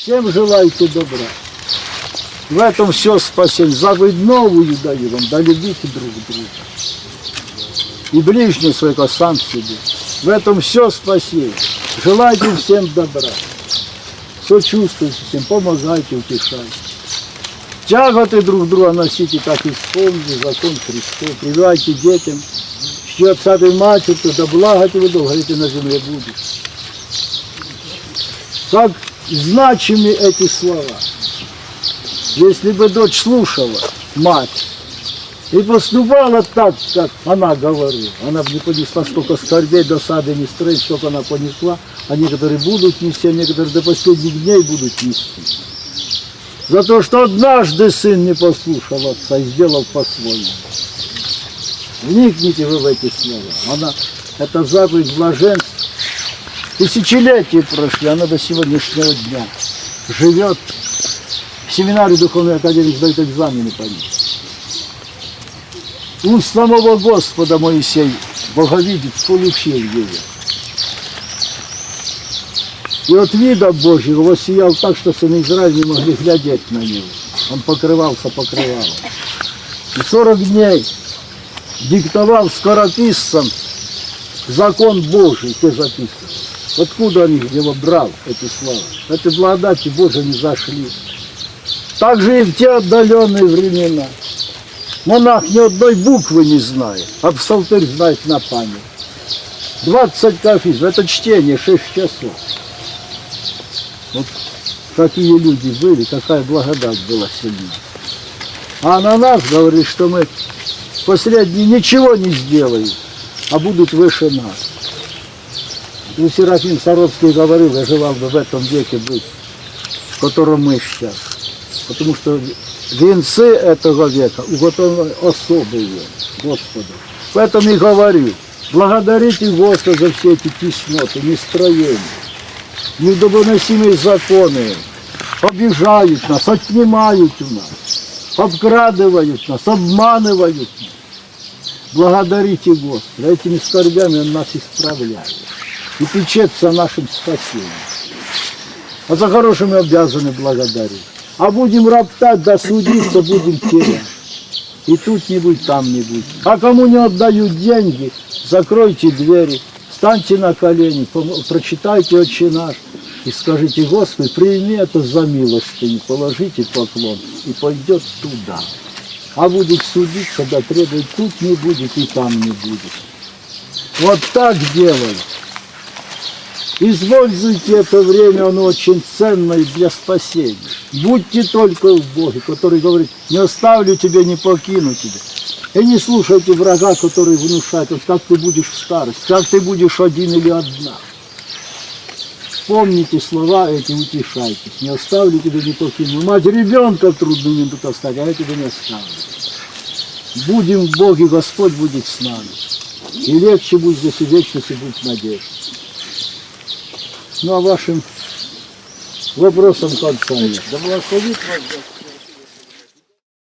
Всем желайте добра. В этом все спасение. Заповедь новую даю вам, да любите друг друга. И ближнего своего сам себе. В этом все спасение. Желайте всем добра. Сочувствуйте всем, помогайте, утешайте. Тяготы друг друга носите, так исполните закон Христов. Прививайте детям, что отца и матери, то да благо тебе долго на земле будет. Как значимы эти слова. Если бы дочь слушала мать и поступала так, как она говорила, она бы не понесла столько скорбей, досады, не строить, сколько она понесла, а некоторые будут нести, а некоторые до последних дней будут нести. За то, что однажды сын не послушал отца и сделал по-своему. Вникните вы в эти слова. Это заповедь блаженства. Тысячелетия прошли, она до сегодняшнего дня живет. В семинаре Духовной Академии сдают экзамены по ней. У самого Господа Моисей, Боговидец, получил ее. И от вида Божьего воссиял так, что сыны Израиля не могли глядеть на него. Он покрывался покрывалом. И 40 дней диктовал скорописцам закон Божий, те записаны. Откуда они его брал, эти слова? Эти благодати Божии не зашли. Так же и в те отдаленные времена. Монах ни одной буквы не знает, а псалтырь знает на память. 20 кафизм, это чтение 6 часов. Вот какие люди были, какая благодать была сильна. А на нас говорит, что мы последние ничего не сделаем, а будут выше нас. И Серафим Саровский говорил, я желал бы в этом веке быть, в котором мы сейчас. Потому что венцы этого века уготованы особые Господу. Поэтому и говорю, благодарите Господа за все эти тесноты, нестроения, недовыносимые законы, обижают нас, отнимают у нас, обкрадывают нас, обманывают нас. Благодарите Господа, этими скорбями Он нас исправляет и печется о нашем спасении. А за хорошее мы обязаны благодарить. А будем роптать, да судиться, будем терять. И тут не будет, там не будет. А кому не отдают деньги, закройте двери, встаньте на колени, прочитайте «Отче наш» и скажите: Господи, прими это за милостыню, положите поклон и пойдет туда. А будет судить, когда требует, тут не будет и там не будет. Вот так делай. Используйте это время, оно очень ценное для спасения. Будьте только в Боге, который говорит: не оставлю тебя, не покину тебя. И не слушайте врага, который внушает, вот как ты будешь в старости, как ты будешь один или одна. Помните слова эти, утешайтесь. Не оставлю тебя, не покину. Мать ребенка в трудную минуту оставить, а я тебя не оставлю. Будем в Боге, Господь будет с нами. И легче будет здесь и вечности будет надежда. Ну а вашим вопросам конца нет. Да благословит вас Господь.